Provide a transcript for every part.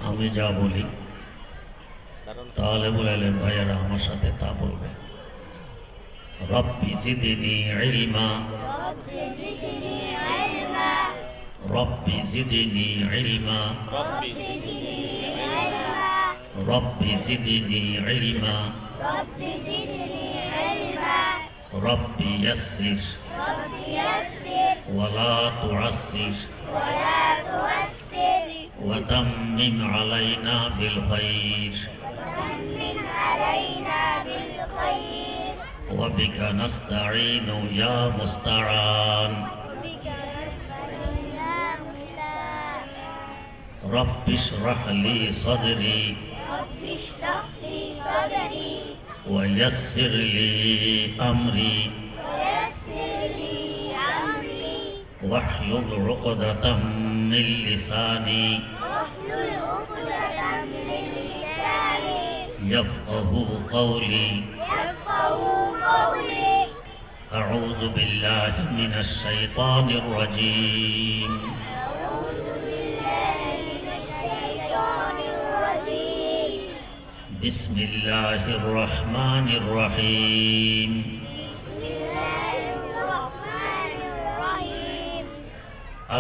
আমি যা বলি তালেবুল ইলম ভাইয়েরা আমার সাথে তা বলবে। রব্বি জিদনি ইলমা, রব্বি জিদনি ইলমা, রব্বি জিদনি ইলমা, রব্বি ইয়াসসির ওয়ালা তুআসসির وتمم علينا بالخير وبك نستعين يا مستعان رب اشرح لي صدري ويسر لي أمري واحلل عقدة من لساني يفقه قولي أعوذ بالله من الشيطان الرجيم بسم الله الرحمن الرحيم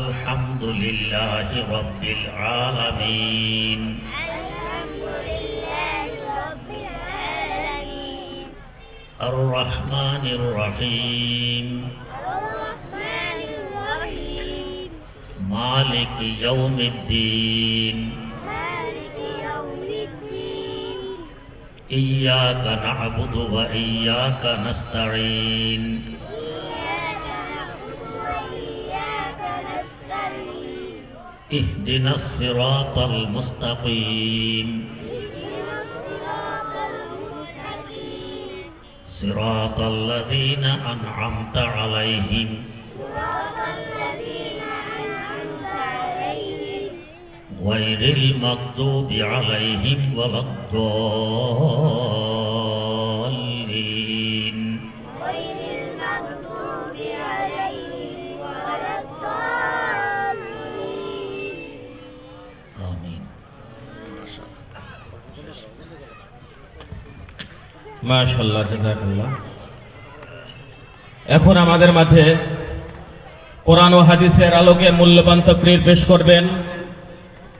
الحمد لله رب العالمين الرحمن الرحيم مالك يوم الدين إياك نعبد وإياك نستعين اهدنا الصراط المستقيم صراط الذين أنعمت عليهم غير المغضوب عليهم ولا الضالين آمين মাশাআল্লাহ, জাযাকাল্লাহ। এখন আমাদের মাঝে কোরআন ও হাদিসের আলোকে মূল্যবান তাকরীর পেশ করবেন